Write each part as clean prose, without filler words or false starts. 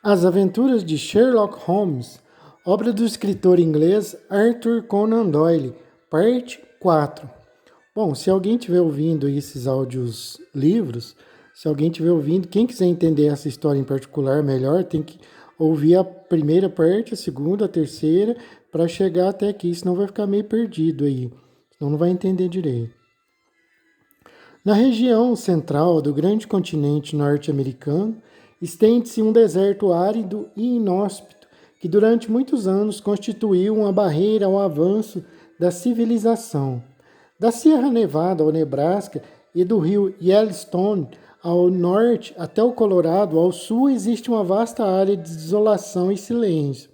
As Aventuras de Sherlock Holmes, obra do escritor inglês Arthur Conan Doyle, parte 4. Bom, se alguém estiver ouvindo esses áudios livros, se alguém estiver ouvindo, quem quiser entender essa história em particular melhor, tem que ouvir a primeira parte, a segunda, a terceira, para chegar até aqui, senão vai ficar meio perdido aí, senão não vai entender direito. Na região central do grande continente norte-americano, estende-se um deserto árido e inóspito que durante muitos anos constituiu uma barreira ao avanço da civilização. Da Sierra Nevada ao Nebraska e do rio Yellowstone ao norte até o Colorado, ao sul existe uma vasta área de desolação e silêncio.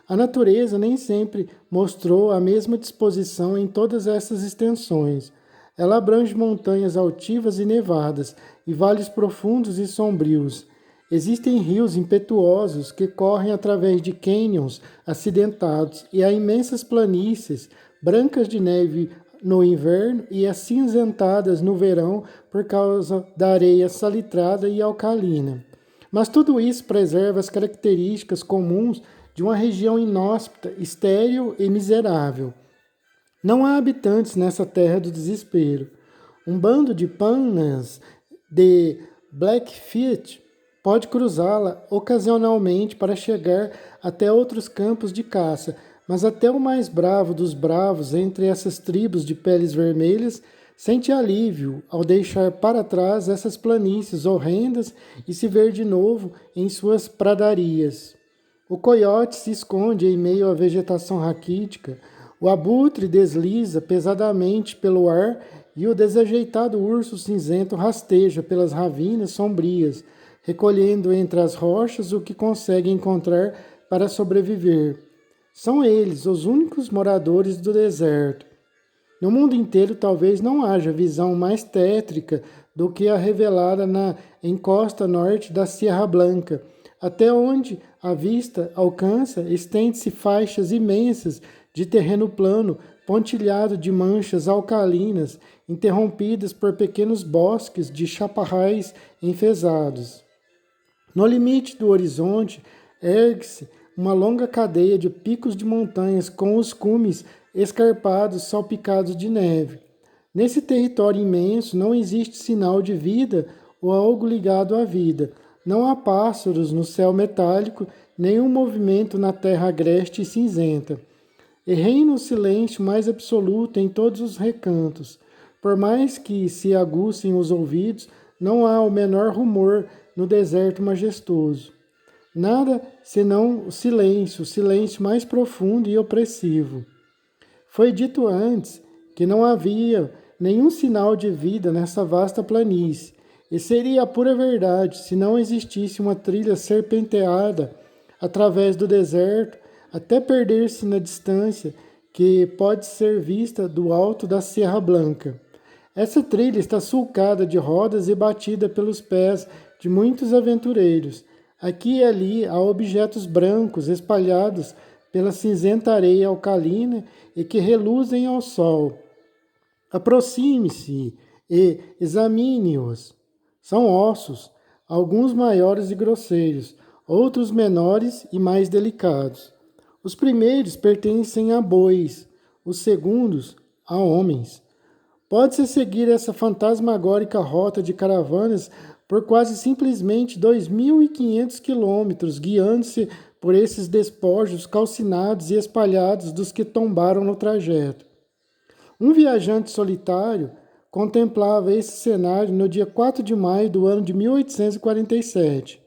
A natureza nem sempre mostrou a mesma disposição em todas essas extensões. Ela abrange montanhas altivas e nevadas, e vales profundos e sombrios. Existem rios impetuosos que correm através de cânions acidentados, e há imensas planícies, brancas de neve no inverno e acinzentadas no verão por causa da areia salitrada e alcalina. Mas tudo isso preserva as características comuns de uma região inóspita, estéril e miserável. Não há habitantes nessa terra do desespero. Um bando de panas de Blackfeet pode cruzá-la ocasionalmente para chegar até outros campos de caça, mas até o mais bravo dos bravos entre essas tribos de peles vermelhas sente alívio ao deixar para trás essas planícies horrendas e se ver de novo em suas pradarias. O coiote se esconde em meio à vegetação raquítica, o abutre desliza pesadamente pelo ar e o desajeitado urso cinzento rasteja pelas ravinas sombrias, recolhendo entre as rochas o que consegue encontrar para sobreviver. São eles os únicos moradores do deserto. No mundo inteiro talvez não haja visão mais tétrica do que a revelada na encosta norte da Sierra Blanca. Até onde a vista alcança, estende-se faixas imensas de terreno plano, pontilhado de manchas alcalinas, interrompidas por pequenos bosques de chaparrais enfesados. No limite do horizonte, ergue-se uma longa cadeia de picos de montanhas com os cumes escarpados salpicados de neve. Nesse território imenso não existe sinal de vida ou algo ligado à vida. Não há pássaros no céu metálico, nenhum movimento na terra agreste e cinzenta. E reina o silêncio mais absoluto em todos os recantos. Por mais que se aguçem os ouvidos, não há o menor rumor no deserto majestoso. Nada senão o silêncio mais profundo e opressivo. Foi dito antes que não havia nenhum sinal de vida nessa vasta planície, e seria a pura verdade se não existisse uma trilha serpenteada através do deserto até perder-se na distância que pode ser vista do alto da Serra Blanca. Essa trilha está sulcada de rodas e batida pelos pés de muitos aventureiros. Aqui e ali há objetos brancos espalhados pela cinzenta areia alcalina e que reluzem ao sol. Aproxime-se e examine-os. São ossos, alguns maiores e grosseiros, outros menores e mais delicados. Os primeiros pertencem a bois, os segundos a homens. Pode-se seguir essa fantasmagórica rota de caravanas por quase simplesmente 2.500 quilômetros, guiando-se por esses despojos calcinados e espalhados dos que tombaram no trajeto. Um viajante solitário contemplava esse cenário no dia 4 de maio do ano de 1847.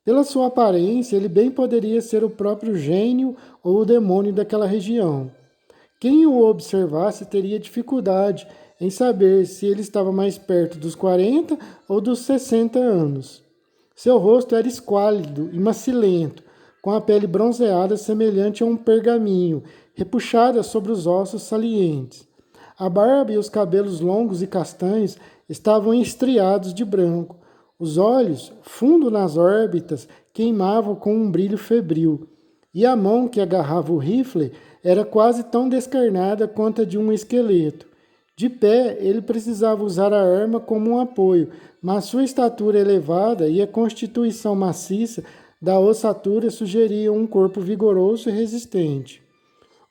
Pela sua aparência, ele bem poderia ser o próprio gênio ou o demônio daquela região. Quem o observasse teria dificuldade em saber se ele estava mais perto dos 40 ou dos 60 anos. Seu rosto era esquálido e macilento, com a pele bronzeada semelhante a um pergaminho, repuxada sobre os ossos salientes. A barba e os cabelos longos e castanhos estavam estriados de branco. Os olhos, fundo nas órbitas, queimavam com um brilho febril, e a mão que agarrava o rifle era quase tão descarnada quanto a de um esqueleto. De pé, ele precisava usar a arma como um apoio, mas sua estatura elevada e a constituição maciça da ossatura sugeriam um corpo vigoroso e resistente.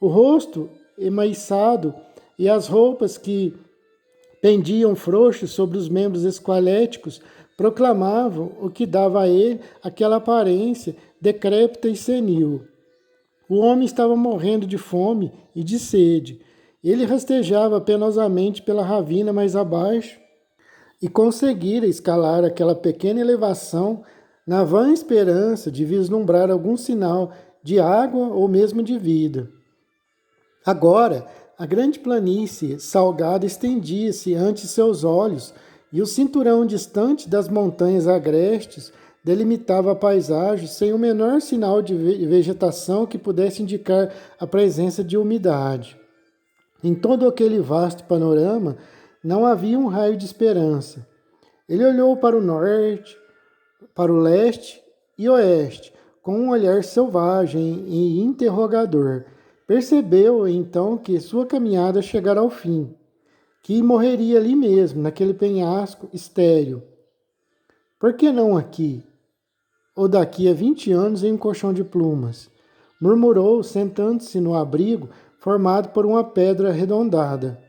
O rosto emaiçado e as roupas que pendiam frouxos sobre os membros esqueléticos proclamavam o que dava a ele aquela aparência decrépita e senil. O homem estava morrendo de fome e de sede. Ele rastejava penosamente pela ravina mais abaixo e conseguira escalar aquela pequena elevação na vã esperança de vislumbrar algum sinal de água ou mesmo de vida. Agora, a grande planície salgada estendia-se ante seus olhos e o cinturão distante das montanhas agrestes delimitava a paisagem sem o menor sinal de vegetação que pudesse indicar a presença de umidade. Em todo aquele vasto panorama não havia um raio de esperança. Ele olhou para o norte, para o leste e oeste, com um olhar selvagem e interrogador. Percebeu então que sua caminhada chegara ao fim, que morreria ali mesmo, naquele penhasco estéril. Por que não aqui? Ou daqui a 20 anos em um colchão de plumas? Murmurou, sentando-se no abrigo formado por uma pedra arredondada.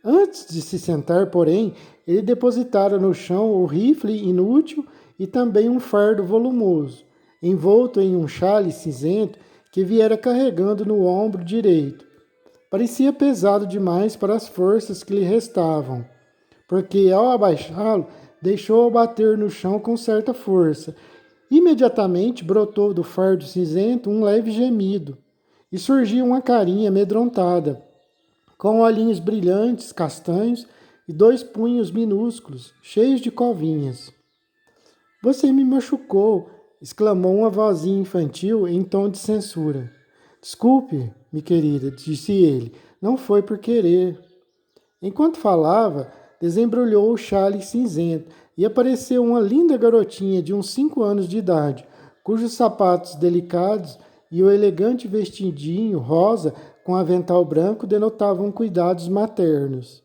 Antes de se sentar, porém, ele depositara no chão o rifle inútil e também um fardo volumoso, envolto em um xale cinzento que viera carregando no ombro direito. Parecia pesado demais para as forças que lhe restavam, porque ao abaixá-lo, deixou-o bater no chão com certa força. Imediatamente brotou do fardo cinzento um leve gemido, e surgiu uma carinha amedrontada, com olhinhos brilhantes, castanhos, e 2 punhos minúsculos, cheios de covinhas. Você me machucou, exclamou uma vozinha infantil em tom de censura. Desculpe, minha querida, disse ele, não foi por querer. Enquanto falava, desembrulhou o xale cinzento e apareceu uma linda garotinha de uns 5 anos de idade, cujos sapatos delicados e o elegante vestidinho rosa com avental branco denotavam cuidados maternos.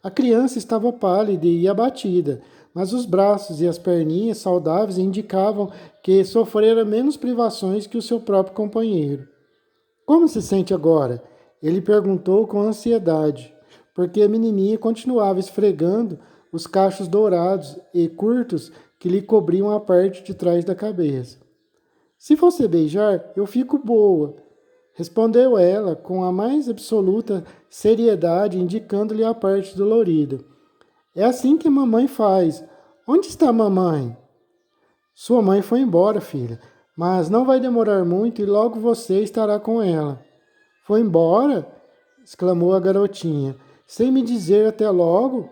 A criança estava pálida e abatida, mas os braços e as perninhas saudáveis indicavam que sofrera menos privações que o seu próprio companheiro. Como se sente agora? Ele perguntou com ansiedade, porque a menininha continuava esfregando os cachos dourados e curtos que lhe cobriam a parte de trás da cabeça. Se você beijar, eu fico boa, respondeu ela com a mais absoluta seriedade, indicando-lhe a parte dolorida. É assim que a mamãe faz. Onde está a mamãe? Sua mãe foi embora, filha, mas não vai demorar muito e logo você estará com ela. Foi embora? Exclamou a garotinha. Sem me dizer até logo?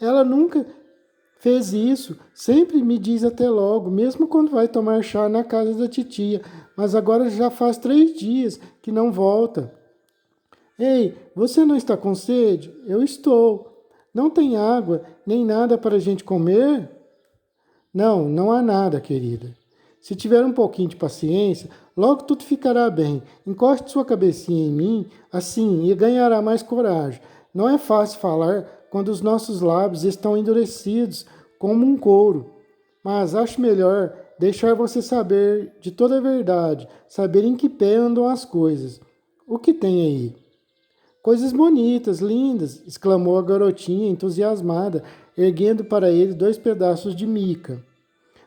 Ela nunca fez isso, sempre me diz até logo, mesmo quando vai tomar chá na casa da titia, mas agora já faz 3 dias que não volta. Ei, você não está com sede? Eu estou. Não tem água, nem nada para a gente comer? Não, não há nada, querida. Se tiver um pouquinho de paciência, logo tudo ficará bem. Encoste sua cabecinha em mim, assim, e ganhará mais coragem. Não é fácil falar quando os nossos lábios estão endurecidos como um couro. Mas acho melhor deixar você saber de toda a verdade, saber em que pé andam as coisas. O que tem aí? Coisas bonitas, lindas, exclamou a garotinha entusiasmada, erguendo para ele 2 pedaços de mica.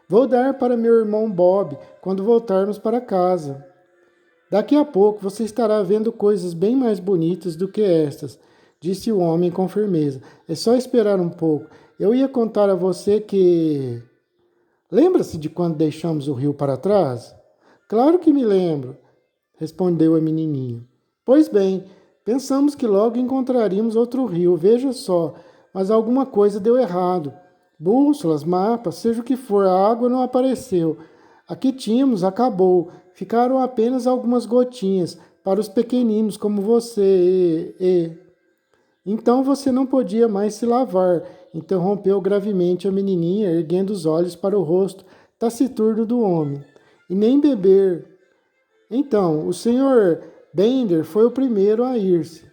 Vou dar para meu irmão Bob quando voltarmos para casa. Daqui a pouco você estará vendo coisas bem mais bonitas do que estas, disse o homem com firmeza. É só esperar um pouco. Eu ia contar a você que... Lembra-se de quando deixamos o rio para trás? Claro que me lembro, respondeu a menininha. Pois bem, pensamos que logo encontraríamos outro rio, veja só, mas alguma coisa deu errado. Bússolas, mapas, seja o que for, a água não apareceu. A que tínhamos acabou, ficaram apenas algumas gotinhas para os pequeninos como você Então você não podia mais se lavar, interrompeu gravemente a menininha, erguendo os olhos para o rosto taciturno do homem. E nem beber. Então, o senhor Bender foi o primeiro a ir-se.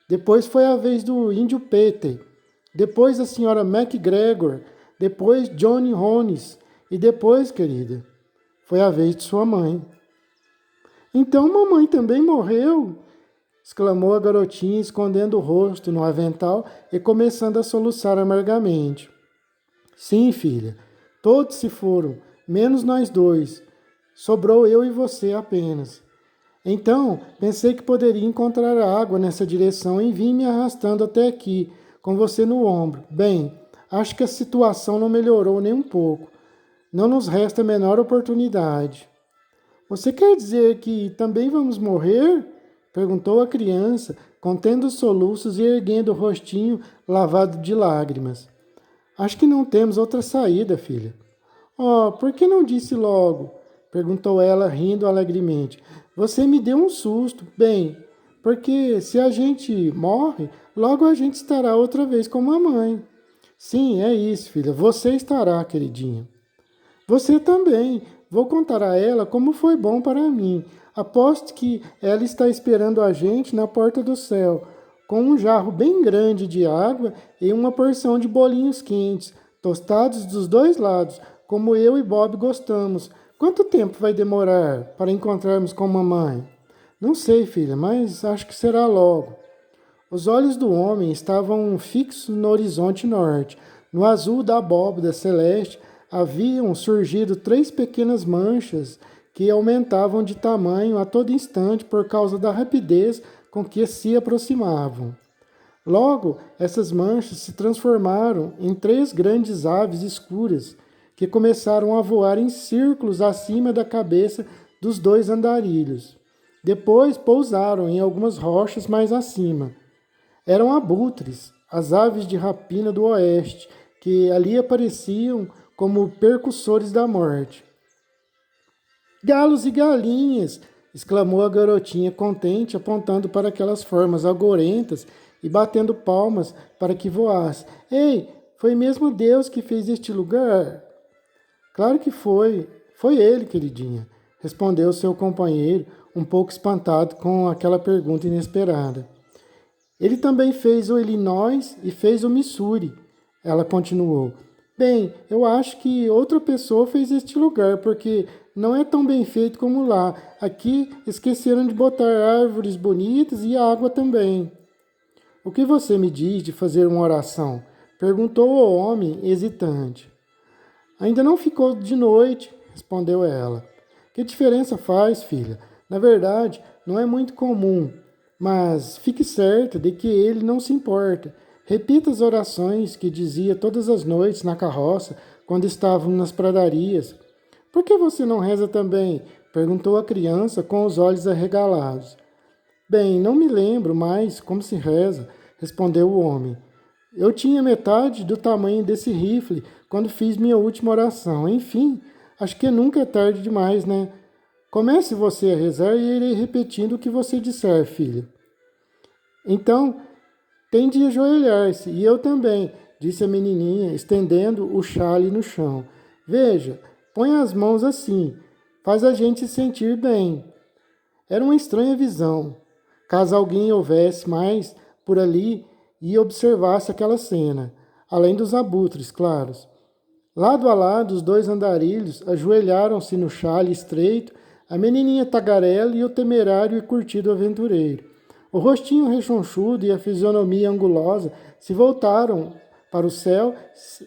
Depois foi a vez do índio Pete. Depois a senhora MacGregor. Depois Johnny Rones. E depois, querida, Foi a vez de sua mãe. Então mamãe também morreu? Exclamou a garotinha, escondendo o rosto no avental e começando a soluçar amargamente. Sim, filha, todos se foram, menos nós dois. Sobrou eu e você apenas. Então, pensei que poderia encontrar água nessa direção e vim me arrastando até aqui, com você no ombro. Bem, acho que a situação não melhorou nem um pouco. Não nos resta a menor oportunidade. Você quer dizer que também vamos morrer? Perguntou a criança, contendo os soluços e erguendo o rostinho lavado de lágrimas. Acho que não temos outra saída, filha. Oh, por que não disse logo? Perguntou ela, rindo alegremente. Você me deu um susto. Bem, porque se a gente morre, logo a gente estará outra vez com a mãe. Sim, é isso, filha. Você estará, queridinha. Você também. Vou contar a ela como foi bom para mim. Aposto que ela está esperando a gente na porta do céu, com um jarro bem grande de água e uma porção de bolinhos quentes, tostados dos dois lados, como eu e Bob gostamos. Quanto tempo vai demorar para encontrarmos com mamãe? Não sei, filha, mas acho que será logo. Os olhos do homem estavam fixos no horizonte norte. No azul da abóbada celeste haviam surgido 3 pequenas manchas que aumentavam de tamanho a todo instante por causa da rapidez com que se aproximavam. Logo, essas manchas se transformaram em 3 grandes aves escuras que começaram a voar em círculos acima da cabeça dos 2 andarilhos. Depois pousaram em algumas rochas mais acima. Eram abutres, as aves de rapina do oeste, que ali apareciam como percussores da morte. Galos e galinhas! Exclamou a garotinha contente, apontando para aquelas formas algorentas e batendo palmas para que voasse. Ei, foi mesmo Deus que fez este lugar? Claro que foi. Foi ele, queridinha, respondeu seu companheiro, um pouco espantado com aquela pergunta inesperada. Ele também fez o Illinois e fez o Missouri. Ela continuou. Bem, eu acho que outra pessoa fez este lugar, porque não é tão bem feito como lá. Aqui esqueceram de botar árvores bonitas e água também. O que você me diz de fazer uma oração? Perguntou o homem, hesitante. Ainda não ficou de noite, respondeu ela. Que diferença faz, filha? Na verdade, não é muito comum, mas fique certa de que ele não se importa. Repita as orações que dizia todas as noites na carroça, quando estavam nas pradarias. Por que você não reza também? Perguntou a criança com os olhos arregalados. Bem, não me lembro mais como se reza, respondeu o homem. Eu tinha metade do tamanho desse rifle quando fiz minha última oração. Enfim, acho que nunca é tarde demais, né? Comece você a rezar e irei repetindo o que você disser, filha. Então, tem de ajoelhar-se, e eu também, disse a menininha, estendendo o chale no chão. Veja, põe as mãos assim, faz a gente se sentir bem. Era uma estranha visão. Caso alguém houvesse mais por ali e observasse aquela cena, além dos abutres, claros. Lado a lado, os 2 andarilhos ajoelharam-se no chale estreito, a menininha tagarela e o temerário e curtido aventureiro. O rostinho rechonchudo e a fisionomia angulosa se voltaram para o céu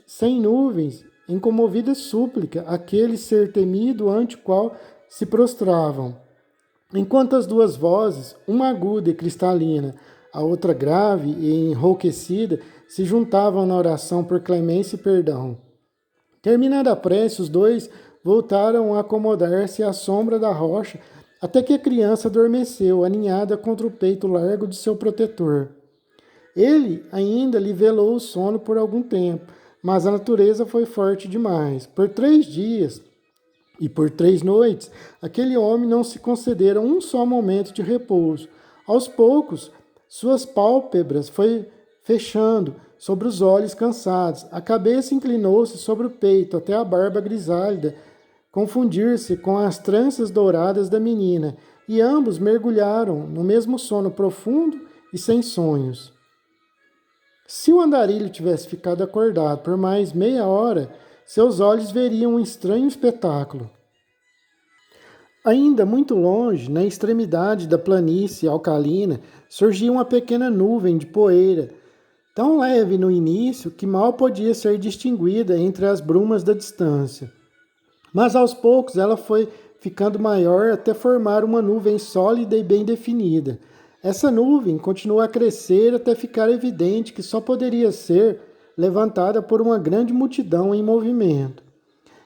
sem nuvens, em comovida súplica àquele ser temido ante o qual se prostravam. Enquanto as 2 vozes, uma aguda e cristalina, a outra grave e enrouquecida, se juntavam na oração por clemência e perdão. Terminada a prece, os 2 voltaram a acomodar-se à sombra da rocha, até que a criança adormeceu, aninhada contra o peito largo de seu protetor. Ele ainda lhe velou o sono por algum tempo, mas a natureza foi forte demais. Por 3 dias e por 3 noites, aquele homem não se concedera um só momento de repouso. Aos poucos, suas pálpebras foi fechando sobre os olhos cansados. A cabeça inclinou-se sobre o peito até a barba grisalha confundir-se com as tranças douradas da menina, e ambos mergulharam no mesmo sono profundo e sem sonhos. Se o andarilho tivesse ficado acordado por mais meia hora, seus olhos veriam um estranho espetáculo. Ainda muito longe, na extremidade da planície alcalina, surgia uma pequena nuvem de poeira, tão leve no início que mal podia ser distinguida entre as brumas da distância. Mas aos poucos ela foi ficando maior até formar uma nuvem sólida e bem definida. Essa nuvem continuou a crescer até ficar evidente que só poderia ser levantada por uma grande multidão em movimento.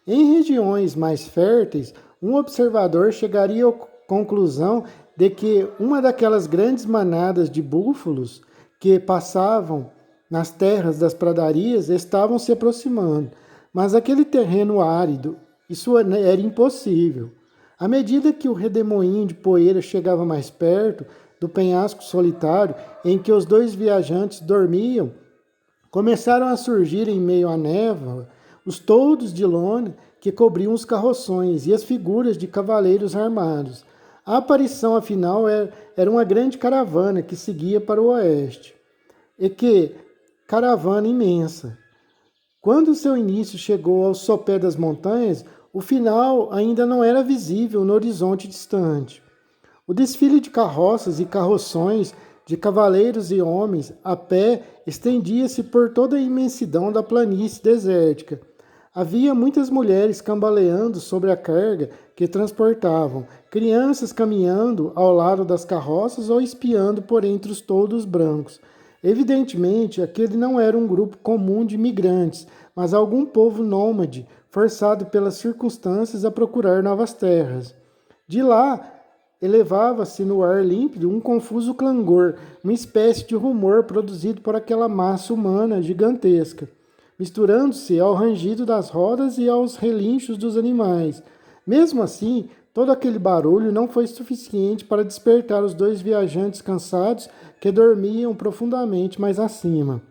Em regiões mais férteis, um observador chegaria à conclusão de que uma daquelas grandes manadas de búfalos que passavam nas terras das pradarias estavam se aproximando, mas aquele terreno árido, isso era impossível. À medida que o redemoinho de poeira chegava mais perto do penhasco solitário em que os dois viajantes dormiam, começaram a surgir em meio à névoa os toldos de lona que cobriam os carroções e as figuras de cavaleiros armados. A aparição, afinal, era uma grande caravana que seguia para o oeste. E que caravana imensa! Quando seu início chegou ao sopé das montanhas, o final ainda não era visível no horizonte distante. O desfile de carroças e carroções, de cavaleiros e homens, a pé, estendia-se por toda a imensidão da planície desértica. Havia muitas mulheres cambaleando sobre a carga que transportavam, crianças caminhando ao lado das carroças ou espiando por entre os toldos brancos. Evidentemente, aquele não era um grupo comum de migrantes, mas algum povo nômade, forçado pelas circunstâncias a procurar novas terras. De lá, elevava-se no ar límpido um confuso clangor, uma espécie de rumor produzido por aquela massa humana gigantesca, misturando-se ao rangido das rodas e aos relinchos dos animais. Mesmo assim, todo aquele barulho não foi suficiente para despertar os dois viajantes cansados que dormiam profundamente mais acima.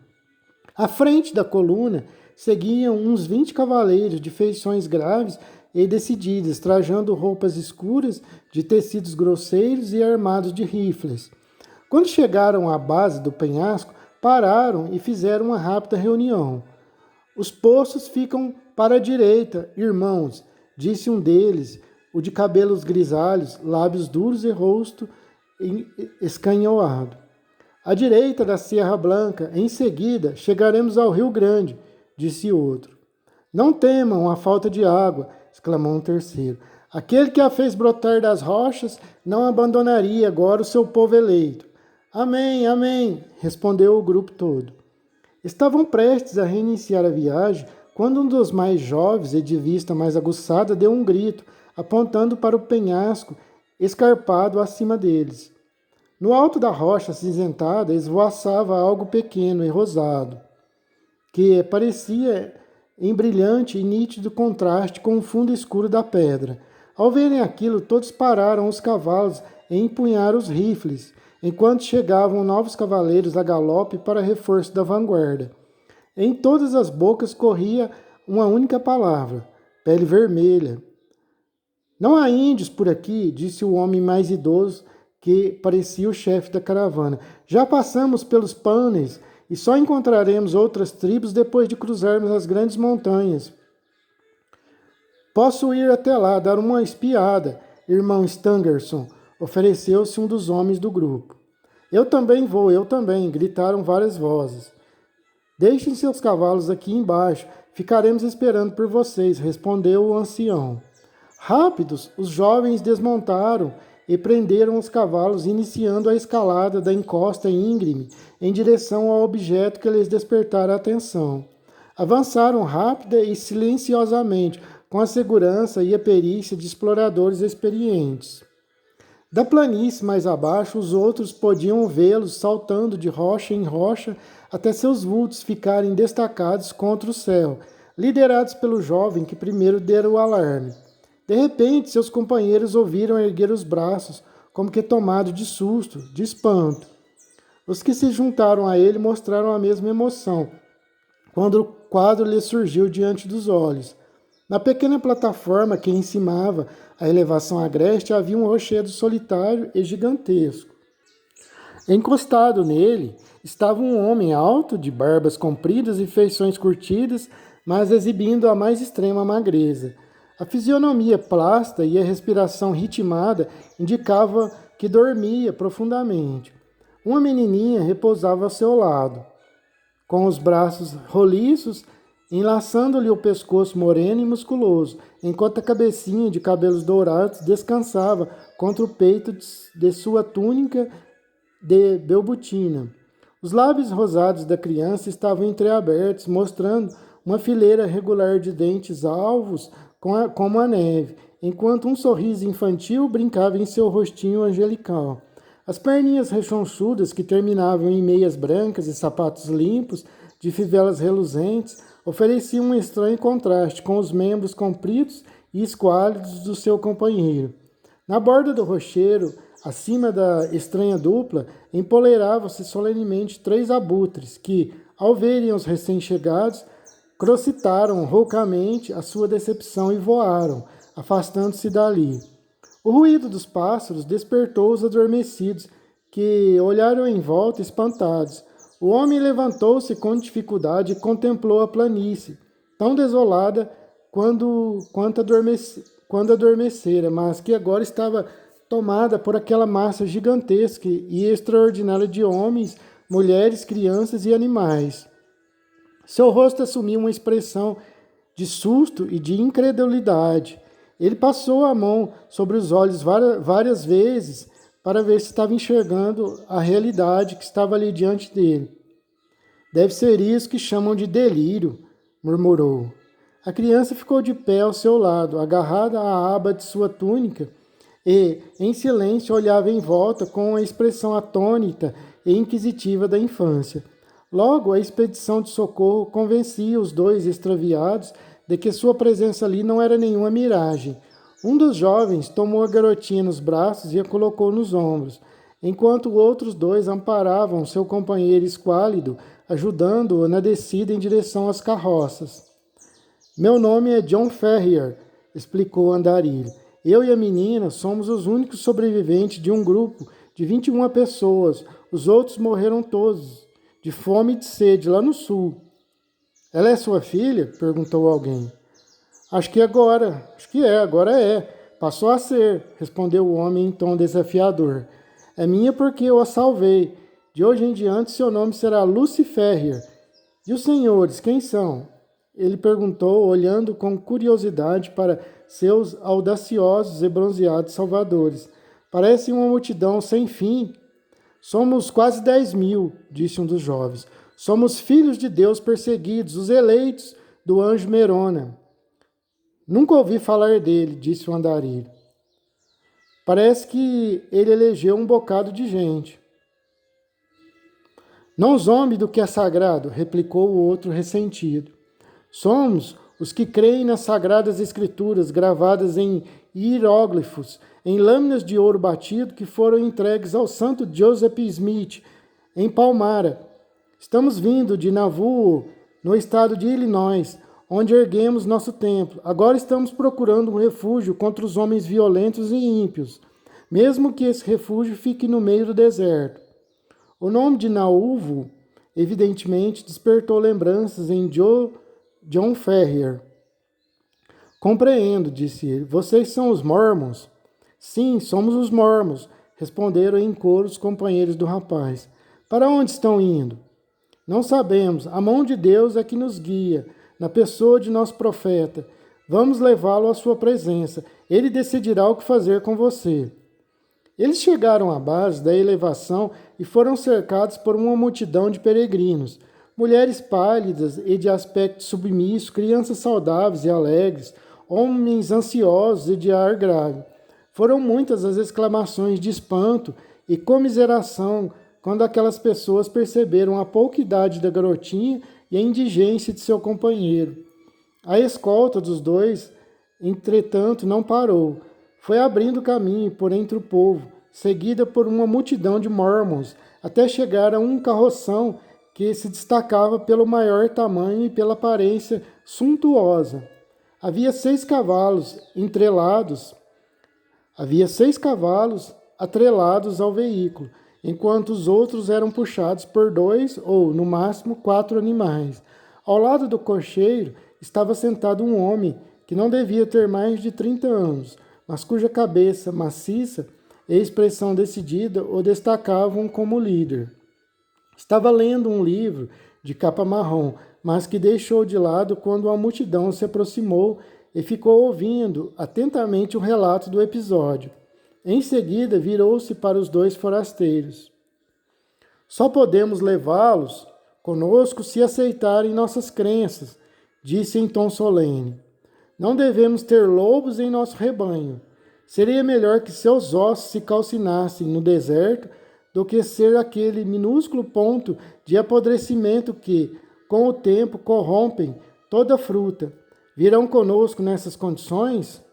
À frente da coluna seguiam uns 20 cavaleiros de feições graves e decididas, trajando roupas escuras, de tecidos grosseiros e armados de rifles. Quando chegaram à base do penhasco, pararam e fizeram uma rápida reunião. Os poços ficam para a direita, irmãos, disse um deles, o de cabelos grisalhos, lábios duros e rosto escanhoado. À direita da Serra Blanca, em seguida, chegaremos ao Rio Grande, disse outro. Não temam a falta de água, exclamou um terceiro. Aquele que a fez brotar das rochas não abandonaria agora o seu povo eleito. Amém, amém, respondeu o grupo todo. Estavam prestes a reiniciar a viagem quando um dos mais jovens e de vista mais aguçada deu um grito, apontando para o penhasco escarpado acima deles. No alto da rocha acinzentada esvoaçava algo pequeno e rosado, que parecia em brilhante e nítido contraste com o fundo escuro da pedra. Ao verem aquilo, todos pararam os cavalos e empunharam os rifles, enquanto chegavam novos cavaleiros a galope para reforço da vanguarda. Em todas as bocas corria uma única palavra: pele vermelha. Não há índios por aqui, disse o homem mais idoso, que parecia o chefe da caravana. Já passamos pelos Panes e só encontraremos outras tribos depois de cruzarmos as grandes montanhas. Posso ir até lá, dar uma espiada, irmão Stangerson, ofereceu-se um dos homens do grupo. Eu também vou, eu também, gritaram várias vozes. Deixem seus cavalos aqui embaixo, ficaremos esperando por vocês, respondeu o ancião. Rápidos, os jovens desmontaram e prenderam os cavalos, iniciando a escalada da encosta íngreme em direção ao objeto que lhes despertara a atenção. Avançaram rápida e silenciosamente, com a segurança e a perícia de exploradores experientes. Da planície mais abaixo, os outros podiam vê-los saltando de rocha em rocha até seus vultos ficarem destacados contra o céu, liderados pelo jovem que primeiro dera o alarme. De repente, seus companheiros ouviram erguer os braços, como que tomados de susto, de espanto. Os que se juntaram a ele mostraram a mesma emoção, quando o quadro lhes surgiu diante dos olhos. Na pequena plataforma que encimava a elevação agreste havia um rochedo solitário e gigantesco. Encostado nele estava um homem alto, de barbas compridas e feições curtidas, mas exibindo a mais extrema magreza. A fisionomia plasta e a respiração ritmada indicava que dormia profundamente. Uma menininha repousava ao seu lado, com os braços roliços, enlaçando-lhe o pescoço moreno e musculoso, enquanto a cabecinha de cabelos dourados descansava contra o peito de sua túnica de belbutina. Os lábios rosados da criança estavam entreabertos, mostrando uma fileira regular de dentes alvos como a neve, enquanto um sorriso infantil brincava em seu rostinho angelical. As perninhas rechonchudas, que terminavam em meias brancas e sapatos limpos, de fivelas reluzentes, ofereciam um estranho contraste com os membros compridos e esquálidos do seu companheiro. Na borda do rochedo, acima da estranha dupla, empoleiravam-se solenemente 3 abutres que, ao verem os recém-chegados, crocitaram roucamente a sua decepção e voaram, afastando-se dali. O ruído dos pássaros despertou os adormecidos, que olharam em volta espantados. O homem levantou-se com dificuldade e contemplou a planície, tão desolada quando adormecera, mas que agora estava tomada por aquela massa gigantesca e extraordinária de homens, mulheres, crianças e animais. Seu rosto assumiu uma expressão de susto e de incredulidade. Ele passou a mão sobre os olhos várias vezes para ver se estava enxergando a realidade que estava ali diante dele. Deve ser isso que chamam de delírio, murmurou. A criança ficou de pé ao seu lado, agarrada à aba de sua túnica, e, em silêncio, olhava em volta com a expressão atônita e inquisitiva da infância. Logo, a expedição de socorro convencia os 2 extraviados de que sua presença ali não era nenhuma miragem. Um dos jovens tomou a garotinha nos braços e a colocou nos ombros, enquanto outros 2 amparavam seu companheiro esquálido, ajudando-o na descida em direção às carroças. Meu nome é John Ferrier, explicou o andarilho. Eu e a menina somos os únicos sobreviventes de um grupo de 21 pessoas. Os outros morreram todos, de fome e de sede, lá no sul. Ela é sua filha? Perguntou alguém. Acho que agora é. Passou a ser, respondeu o homem em tom desafiador. É minha porque eu a salvei. De hoje em diante seu nome será Lucy Ferrier. E os senhores, quem são? Ele perguntou, olhando com curiosidade para seus audaciosos e bronzeados salvadores. Parece uma multidão sem fim. Somos quase 10.000, disse um dos jovens. Somos filhos de Deus perseguidos, os eleitos do anjo Merona. Nunca ouvi falar dele, disse o andarilho. Parece que ele elegeu um bocado de gente. Não zombe do que é sagrado, replicou o outro ressentido. Somos os que creem nas sagradas escrituras gravadas em hieróglifos, em lâminas de ouro batido que foram entregues ao santo Joseph Smith, em Palmara. Estamos vindo de Nauvoo, no estado de Illinois, onde erguemos nosso templo. Agora estamos procurando um refúgio contra os homens violentos e ímpios, mesmo que esse refúgio fique no meio do deserto. O nome de Nauvoo, evidentemente, despertou lembranças em John Ferrier. Compreendo, disse ele. Vocês são os Mormons? Sim, somos os Mormons, responderam em coro os companheiros do rapaz. Para onde estão indo? Não sabemos. A mão de Deus é que nos guia, na pessoa de nosso profeta. Vamos levá-lo à sua presença. Ele decidirá o que fazer com você. Eles chegaram à base da elevação e foram cercados por uma multidão de peregrinos. Mulheres pálidas e de aspecto submisso, crianças saudáveis e alegres, homens ansiosos e de ar grave. Foram muitas as exclamações de espanto e comiseração quando aquelas pessoas perceberam a pouca idade da garotinha e a indigência de seu companheiro. A escolta dos 2, entretanto, não parou. Foi abrindo caminho por entre o povo, seguida por uma multidão de mormons, até chegar a um carroção que se destacava pelo maior tamanho e pela aparência suntuosa. Havia 6 cavalos atrelados ao veículo, enquanto os outros eram puxados por 2 ou, no máximo, 4 animais. Ao lado do cocheiro estava sentado um homem que não devia ter mais de 30 anos, mas cuja cabeça maciça e expressão decidida o destacavam como líder. Estava lendo um livro de capa marrom, mas que deixou de lado quando a multidão se aproximou e ficou ouvindo atentamente o relato do episódio. Em seguida, virou-se para os dois forasteiros. Só podemos levá-los conosco se aceitarem nossas crenças, disse em tom solene. Não devemos ter lobos em nosso rebanho. Seria melhor que seus ossos se calcinassem no deserto do que ser aquele minúsculo ponto de apodrecimento que, com o tempo, corrompem toda a fruta. Virão conosco nessas condições?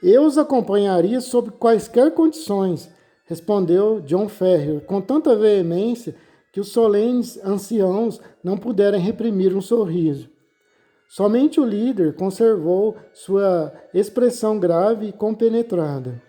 Eu os acompanharia sob quaisquer condições, respondeu John Ferrier, com tanta veemência que os solenes anciãos não puderam reprimir um sorriso. Somente o líder conservou sua expressão grave e compenetrada.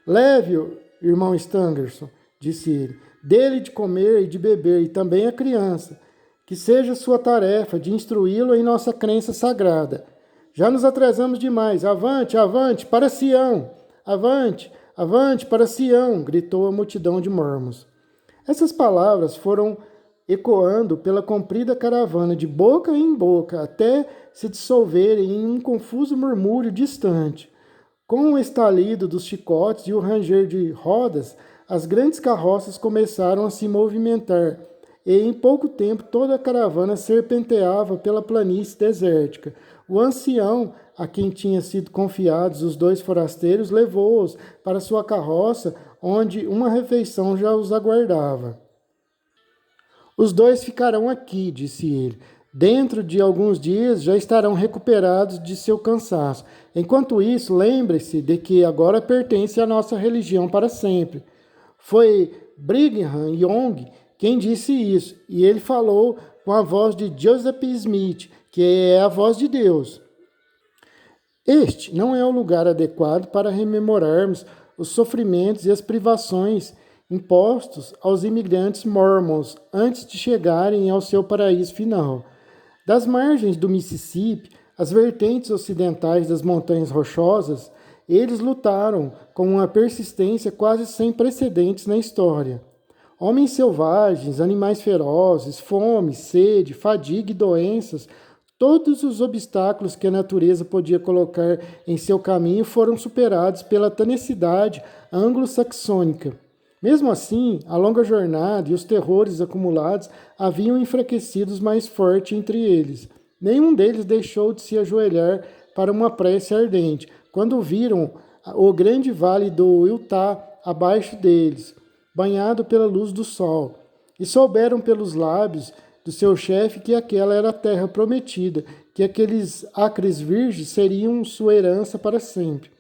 Leve-o, irmão Stangerson, disse ele, dê-lhe de comer e de beber, e também a criança, que seja sua tarefa de instruí-lo em nossa crença sagrada. Já nos atrasamos demais. Avante, avante, para Sião! Avante, avante, para Sião! Gritou a multidão de mormons. Essas palavras foram ecoando pela comprida caravana de boca em boca, até se dissolverem em um confuso murmúrio distante. Com o estalido dos chicotes e o ranger de rodas, as grandes carroças começaram a se movimentar, e em pouco tempo toda a caravana serpenteava pela planície desértica. O ancião, a quem tinham sido confiados os dois forasteiros, levou-os para sua carroça, onde uma refeição já os aguardava. Os dois ficarão aqui, disse ele. Dentro de alguns dias já estarão recuperados de seu cansaço. Enquanto isso, lembre-se de que agora pertence à nossa religião para sempre. Foi Brigham Young quem disse isso, e ele falou com a voz de Joseph Smith, que é a voz de Deus. Este não é o lugar adequado para rememorarmos os sofrimentos e as privações impostos aos imigrantes mormons antes de chegarem ao seu paraíso final. Das margens do Mississippi, às vertentes ocidentais das Montanhas Rochosas, eles lutaram com uma persistência quase sem precedentes na história. Homens selvagens, animais ferozes, fome, sede, fadiga e doenças, todos os obstáculos que a natureza podia colocar em seu caminho foram superados pela tenacidade anglo-saxônica. Mesmo assim, a longa jornada e os terrores acumulados haviam enfraquecido os mais fortes entre eles. Nenhum deles deixou de se ajoelhar para uma prece ardente, quando viram o grande vale do Utah abaixo deles, banhado pela luz do sol, e souberam pelos lábios do seu chefe que aquela era a terra prometida, que aqueles acres virgens seriam sua herança para sempre.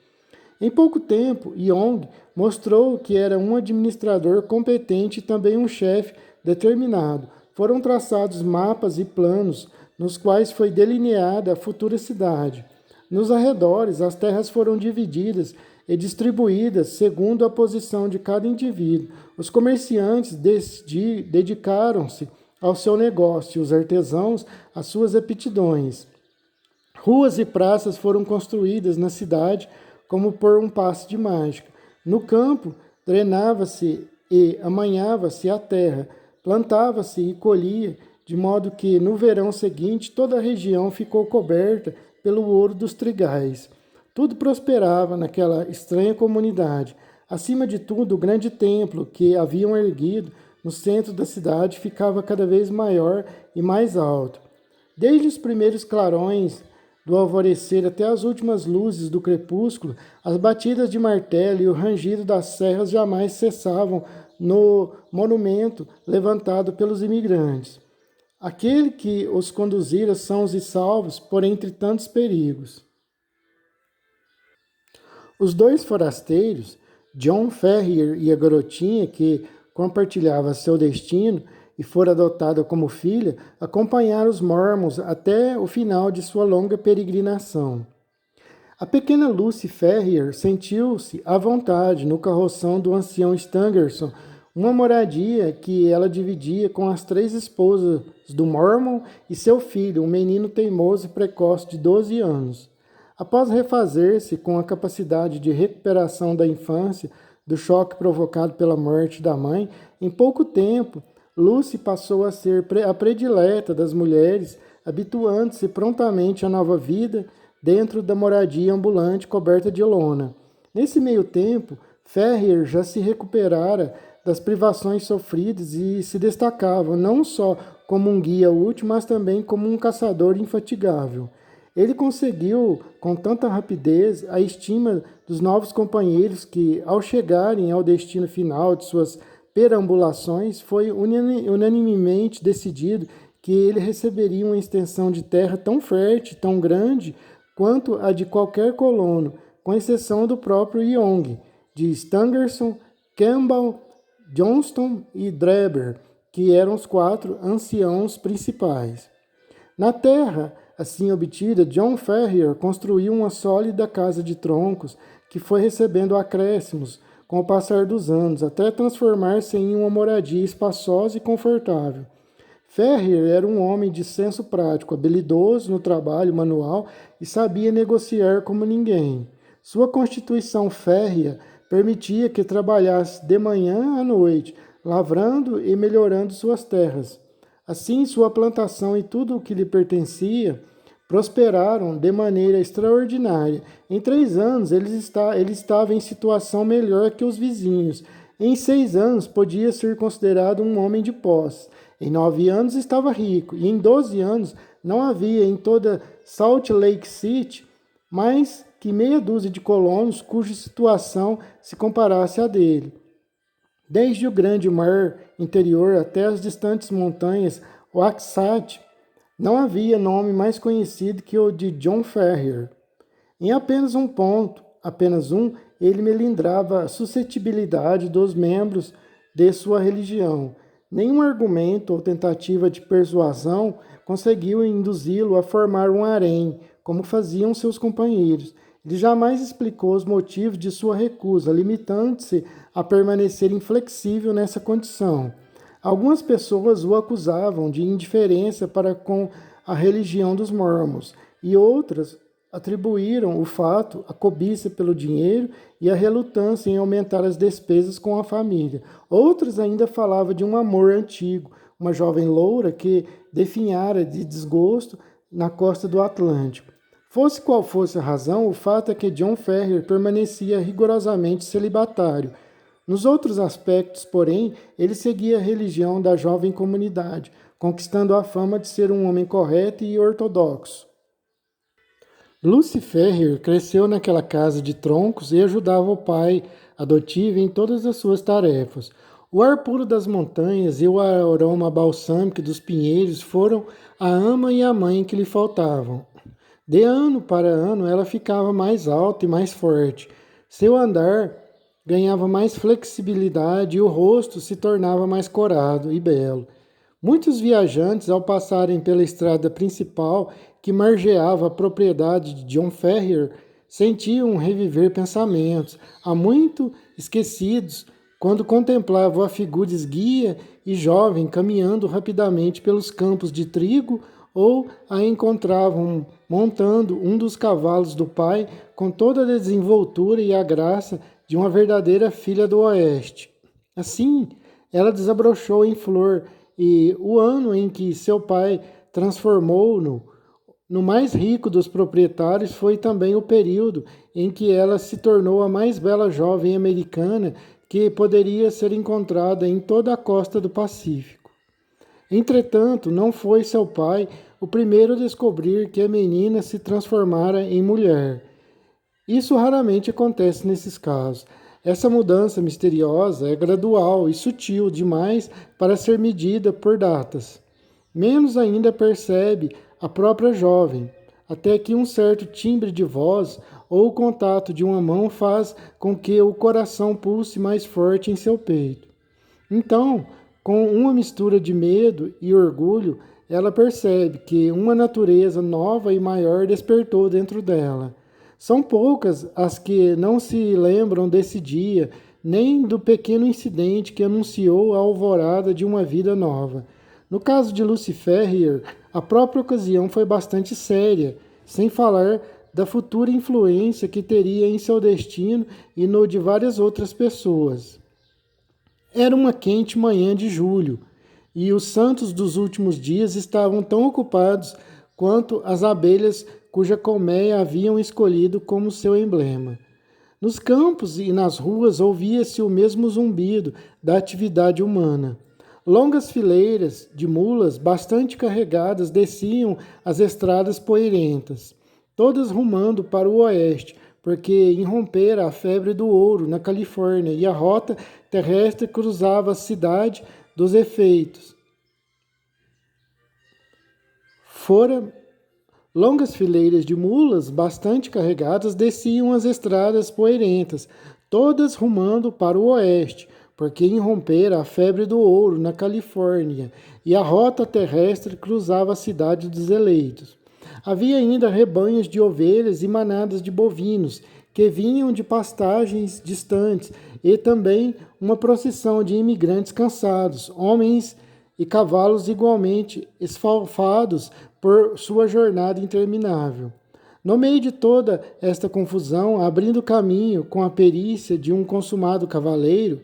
Em pouco tempo, Young mostrou que era um administrador competente e também um chefe determinado. Foram traçados mapas e planos nos quais foi delineada a futura cidade. Nos arredores, as terras foram divididas e distribuídas segundo a posição de cada indivíduo. Os comerciantes dedicaram-se ao seu negócio, os artesãos às suas aptidões. Ruas e praças foram construídas na cidade como por um passe de mágica. No campo, drenava-se e amanhava-se a terra, plantava-se e colhia, de modo que, no verão seguinte, toda a região ficou coberta pelo ouro dos trigais. Tudo prosperava naquela estranha comunidade. Acima de tudo, o grande templo que haviam erguido no centro da cidade ficava cada vez maior e mais alto. Desde os primeiros clarões do alvorecer até as últimas luzes do crepúsculo, as batidas de martelo e o rangido das serras jamais cessavam no monumento levantado pelos imigrantes. Aquele que os conduzira sãos e salvos por entre tantos perigos. Os dois forasteiros, John Ferrier e a garotinha que compartilhava seu destino e fora adotada como filha, acompanharam os mormons até o final de sua longa peregrinação. A pequena Lucy Ferrier sentiu-se à vontade no carroção do ancião Stangerson, uma moradia que ela dividia com as 3 esposas do Mormon e seu filho, um menino teimoso e precoce de 12 anos. Após refazer-se com a capacidade de recuperação da infância, do choque provocado pela morte da mãe, em pouco tempo, Lucy passou a ser a predileta das mulheres, habituando-se prontamente à nova vida dentro da moradia ambulante coberta de lona. Nesse meio tempo, Ferrier já se recuperara das privações sofridas e se destacava não só como um guia útil, mas também como um caçador infatigável. Ele conseguiu, com tanta rapidez, a estima dos novos companheiros que, ao chegarem ao destino final de suas perambulações, foi unanimemente decidido que ele receberia uma extensão de terra tão fértil, tão grande, quanto a de qualquer colono, com exceção do próprio Young, de Stangerson, Campbell, Johnston e Dreber, que eram os 4 anciãos principais. Na terra assim obtida, John Ferrier construiu uma sólida casa de troncos que foi recebendo acréscimos com o passar dos anos, até transformar-se em uma moradia espaçosa e confortável. Ferrier era um homem de senso prático, habilidoso no trabalho manual e sabia negociar como ninguém. Sua constituição férrea permitia que trabalhasse de manhã à noite, lavrando e melhorando suas terras. Assim, sua plantação e tudo o que lhe pertencia prosperaram de maneira extraordinária. Em 3 anos, ele estava em situação melhor que os vizinhos. Em 6 anos, podia ser considerado um homem de posse. Em 9 anos, estava rico. E em 12 anos, não havia em toda Salt Lake City mais que meia dúzia de colonos cuja situação se comparasse à dele. Desde o grande mar interior até as distantes montanhas Wasatch, não havia nome mais conhecido que o de John Ferrier. Em apenas um ponto, apenas um, ele melindrava a suscetibilidade dos membros de sua religião. Nenhum argumento ou tentativa de persuasão conseguiu induzi-lo a formar um harém, como faziam seus companheiros. Ele jamais explicou os motivos de sua recusa, limitando-se a permanecer inflexível nessa condição. Algumas pessoas o acusavam de indiferença para com a religião dos mormons, e outras atribuíram o fato à cobiça pelo dinheiro e à relutância em aumentar as despesas com a família. Outras ainda falavam de um amor antigo, uma jovem loura que definhara de desgosto na costa do Atlântico. Fosse qual fosse a razão, o fato é que John Ferrier permanecia rigorosamente celibatário. Nos outros aspectos, porém, ele seguia a religião da jovem comunidade, conquistando a fama de ser um homem correto e ortodoxo. Lucy Ferrier cresceu naquela casa de troncos e ajudava o pai adotivo em todas as suas tarefas. O ar puro das montanhas e o aroma balsâmico dos pinheiros foram a ama e a mãe que lhe faltavam. De ano para ano, ela ficava mais alta e mais forte. Seu andar ganhava mais flexibilidade e o rosto se tornava mais corado e belo. Muitos viajantes, ao passarem pela estrada principal que margeava a propriedade de John Ferrier, sentiam reviver pensamentos, há muito esquecidos, quando contemplavam a figura esguia e jovem caminhando rapidamente pelos campos de trigo ou a encontravam montando um dos cavalos do pai com toda a desenvoltura e a graça de uma verdadeira filha do Oeste. Assim, ela desabrochou em flor, e o ano em que seu pai transformou-no no mais rico dos proprietários foi também o período em que ela se tornou a mais bela jovem americana que poderia ser encontrada em toda a costa do Pacífico. Entretanto, não foi seu pai o primeiro a descobrir que a menina se transformara em mulher. Isso raramente acontece nesses casos. Essa mudança misteriosa é gradual e sutil demais para ser medida por datas. Menos ainda percebe a própria jovem, até que um certo timbre de voz ou o contato de uma mão faz com que o coração pulse mais forte em seu peito. Então, com uma mistura de medo e orgulho, ela percebe que uma natureza nova e maior despertou dentro dela. São poucas as que não se lembram desse dia nem do pequeno incidente que anunciou a alvorada de uma vida nova. No caso de Lucy Ferrier, a própria ocasião foi bastante séria, sem falar da futura influência que teria em seu destino e no de várias outras pessoas. Era uma quente manhã de julho, e os santos dos últimos dias estavam tão ocupados quanto as abelhas cuja colmeia haviam escolhido como seu emblema. Nos campos e nas ruas ouvia-se o mesmo zumbido da atividade humana. Longas fileiras de mulas bastante carregadas desciam as estradas poeirentas, todas rumando para o oeste, porque irrompera a febre do ouro na Califórnia e a rota terrestre cruzava a cidade dos efeitos. Fora longas fileiras de mulas bastante carregadas desciam as estradas poeirentas, todas rumando para o oeste, porque irrompera a febre do ouro na Califórnia e a rota terrestre cruzava a cidade dos eleitos. Havia ainda rebanhos de ovelhas e manadas de bovinos que vinham de pastagens distantes e também uma procissão de imigrantes cansados, homens e cavalos igualmente esfalfados por sua jornada interminável. No meio de toda esta confusão, abrindo caminho com a perícia de um consumado cavaleiro,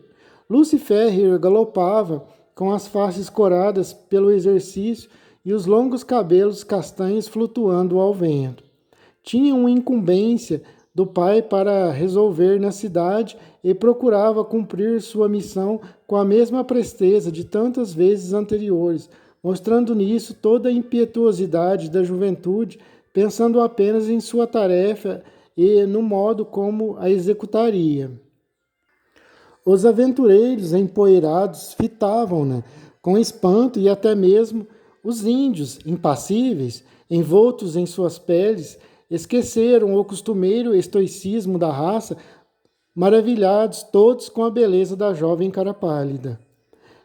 Lucy Ferrier galopava com as faces coradas pelo exercício e os longos cabelos castanhos flutuando ao vento. Tinha uma incumbência do pai para resolver na cidade e procurava cumprir sua missão com a mesma presteza de tantas vezes anteriores, mostrando nisso toda a impetuosidade da juventude, pensando apenas em sua tarefa e no modo como a executaria. Os aventureiros empoeirados fitavam-na com espanto e até mesmo os índios, impassíveis, envoltos em suas peles, esqueceram o costumeiro estoicismo da raça, maravilhados todos com a beleza da jovem cara pálida.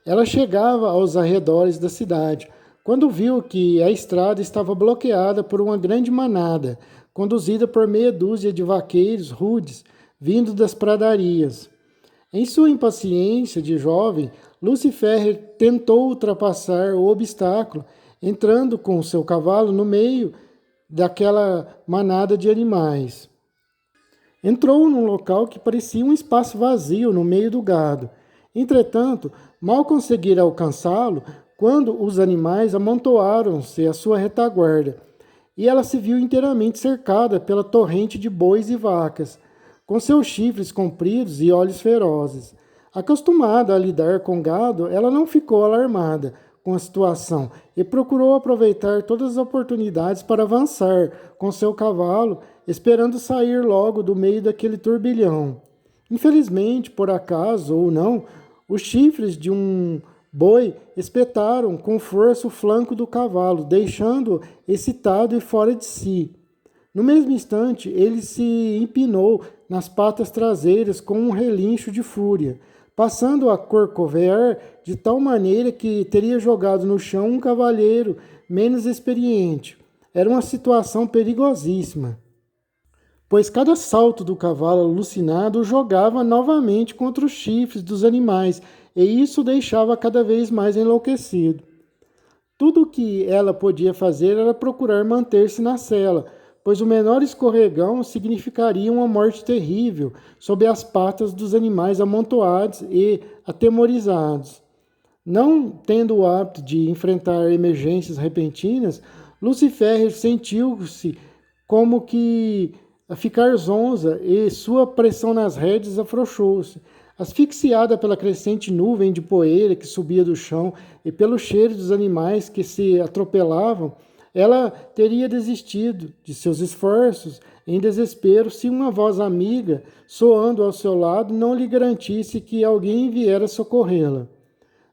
Ela chegava aos arredores da cidade, quando viu que a estrada estava bloqueada por uma grande manada, conduzida por meia dúzia de vaqueiros rudes, vindo das pradarias. Em sua impaciência de jovem, Lucy Ferrier tentou ultrapassar o obstáculo, entrando com seu cavalo no meio daquela manada de animais. Entrou num local que parecia um espaço vazio no meio do gado. Entretanto, mal conseguira alcançá-lo quando os animais amontoaram-se à sua retaguarda, e ela se viu inteiramente cercada pela torrente de bois e vacas, com seus chifres compridos e olhos ferozes. Acostumada a lidar com gado, ela não ficou alarmada com a situação e procurou aproveitar todas as oportunidades para avançar com seu cavalo, esperando sair logo do meio daquele turbilhão. Infelizmente, por acaso ou não, os chifres de um boi espetaram com força o flanco do cavalo, deixando-o excitado e fora de si. No mesmo instante, ele se empinou nas patas traseiras com um relincho de fúria, passando a corcovear de tal maneira que teria jogado no chão um cavalheiro menos experiente. Era uma situação perigosíssima, pois cada salto do cavalo alucinado o jogava novamente contra os chifres dos animais, e isso o deixava cada vez mais enlouquecido. Tudo o que ela podia fazer era procurar manter-se na sela, pois o menor escorregão significaria uma morte terrível sob as patas dos animais amontoados e atemorizados. Não tendo o hábito de enfrentar emergências repentinas, Lucy Ferrier sentiu-se como que a ficar zonza e sua pressão nas rédeas afrouxou-se. Asfixiada pela crescente nuvem de poeira que subia do chão e pelo cheiro dos animais que se atropelavam, ela teria desistido de seus esforços em desespero se uma voz amiga, soando ao seu lado, não lhe garantisse que alguém viera socorrê-la.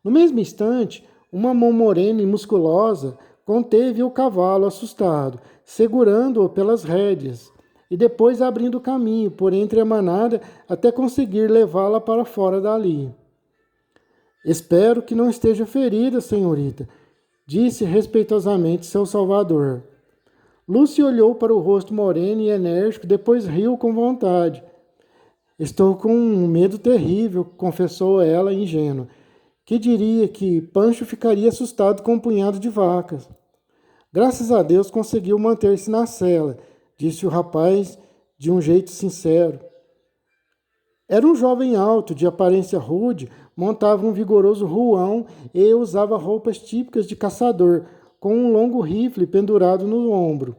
No mesmo instante, uma mão morena e musculosa conteve o cavalo assustado, segurando-o pelas rédeas, e depois abrindo caminho por entre a manada até conseguir levá-la para fora dali. "Espero que não esteja ferida, senhorita", disse respeitosamente seu salvador. Lucy olhou para o rosto moreno e enérgico, depois riu com vontade. Estou com um medo terrível, confessou ela ingênua. Que diria que Pancho ficaria assustado com um punhado de vacas. Graças a Deus conseguiu manter-se na cela, disse o rapaz de um jeito sincero. Era um jovem alto, de aparência rude, montava um vigoroso ruão e usava roupas típicas de caçador, com um longo rifle pendurado no ombro.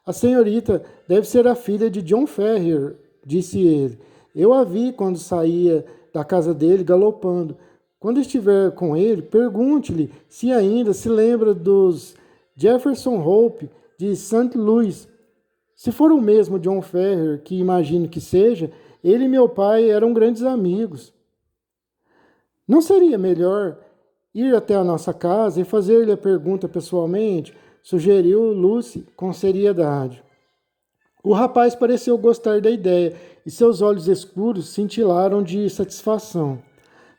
A senhorita deve ser a filha de John Ferrier, disse ele. Eu a vi quando saía da casa dele galopando. Quando estiver com ele, pergunte-lhe se ainda se lembra dos Jefferson Hope de St. Louis. Se for o mesmo John Ferrier, que imagino que seja, ele e meu pai eram grandes amigos. Não seria melhor ir até a nossa casa e fazer-lhe a pergunta pessoalmente? Sugeriu Lucy com seriedade. O rapaz pareceu gostar da ideia e seus olhos escuros cintilaram de satisfação.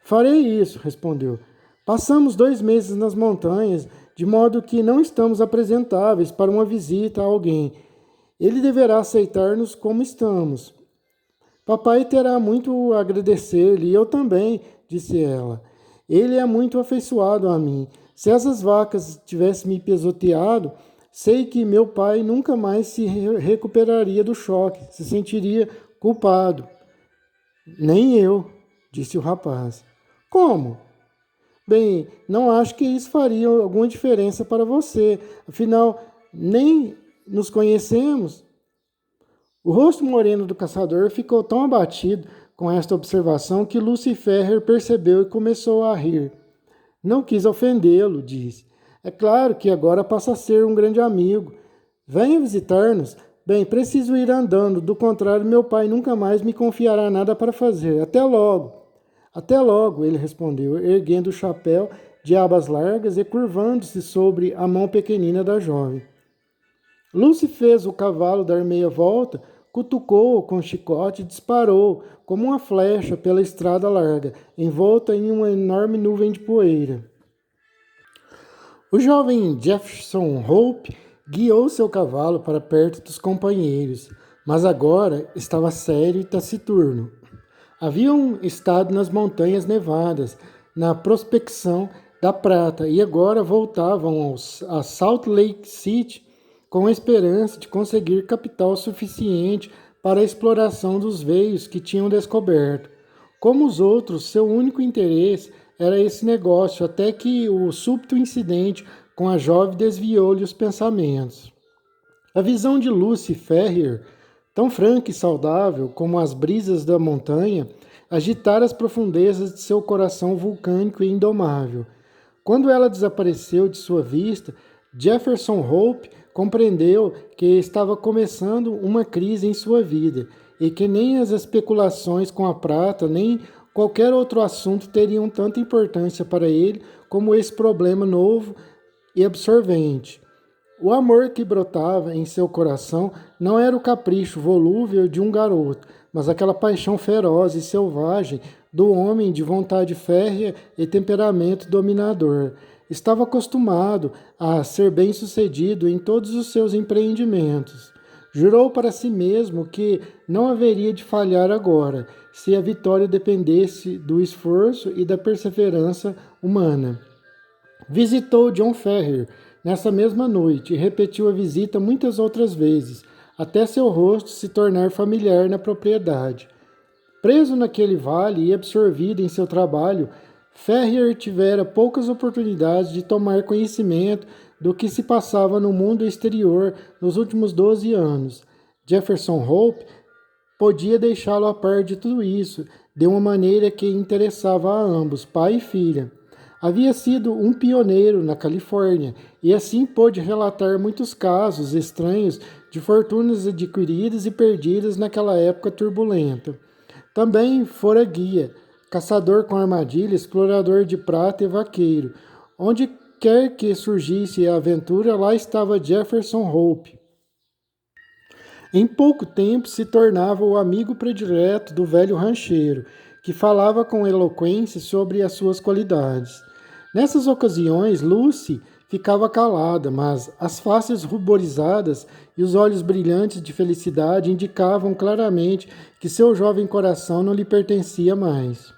Farei isso, respondeu. Passamos 2 meses nas montanhas, de modo que não estamos apresentáveis para uma visita a alguém. Ele deverá aceitar-nos como estamos. Papai terá muito a agradecer-lhe, e eu também, disse ela. Ele é muito afeiçoado a mim. Se essas vacas tivessem me pisoteado, sei que meu pai nunca mais se recuperaria do choque, se sentiria culpado. Nem eu, disse o rapaz. Como? Bem, não acho que isso faria alguma diferença para você. Afinal, nem nos conhecemos. O rosto moreno do caçador ficou tão abatido com esta observação que Lucy Ferrer percebeu e começou a rir. Não quis ofendê-lo, disse. É claro que agora passa a ser um grande amigo. Venha visitar-nos. Bem, preciso ir andando, do contrário, meu pai nunca mais me confiará nada para fazer. Até logo. Até logo, ele respondeu, erguendo o chapéu de abas largas e curvando-se sobre a mão pequenina da jovem. Lucy fez o cavalo dar meia volta, cutucou-o com o chicote e disparou, como uma flecha, pela estrada larga, envolta em uma enorme nuvem de poeira. O jovem Jefferson Hope guiou seu cavalo para perto dos companheiros, mas agora estava sério e taciturno. Haviam estado nas montanhas nevadas, na prospecção da prata, e agora voltavam a Salt Lake City com a esperança de conseguir capital suficiente para a exploração dos veios que tinham descoberto. Como os outros, seu único interesse era esse negócio, até que o súbito incidente com a jovem desviou-lhe os pensamentos. A visão de Lucy Ferrier, tão franca e saudável como as brisas da montanha, agitara as profundezas de seu coração vulcânico e indomável. Quando ela desapareceu de sua vista, Jefferson Hope compreendeu que estava começando uma crise em sua vida e que nem as especulações com a prata, nem qualquer outro assunto teriam tanta importância para ele como esse problema novo e absorvente. O amor que brotava em seu coração não era o capricho volúvel de um garoto, mas aquela paixão feroz e selvagem do homem de vontade férrea e temperamento dominador. Estava acostumado a ser bem-sucedido em todos os seus empreendimentos. Jurou para si mesmo que não haveria de falhar agora, se a vitória dependesse do esforço e da perseverança humana. Visitou John Ferrier nessa mesma noite e repetiu a visita muitas outras vezes, até seu rosto se tornar familiar na propriedade. Preso naquele vale e absorvido em seu trabalho, Ferrier tivera poucas oportunidades de tomar conhecimento do que se passava no mundo exterior nos últimos 12 anos. Jefferson Hope podia deixá-lo a par de tudo isso, de uma maneira que interessava a ambos, pai e filha. Havia sido um pioneiro na Califórnia e assim pôde relatar muitos casos estranhos de fortunas adquiridas e perdidas naquela época turbulenta. Também fora guia, caçador com armadilha, explorador de prata e vaqueiro. Onde quer que surgisse a aventura, lá estava Jefferson Hope. Em pouco tempo se tornava o amigo predileto do velho rancheiro, que falava com eloquência sobre as suas qualidades. Nessas ocasiões, Lucy ficava calada, mas as faces ruborizadas e os olhos brilhantes de felicidade indicavam claramente que seu jovem coração não lhe pertencia mais.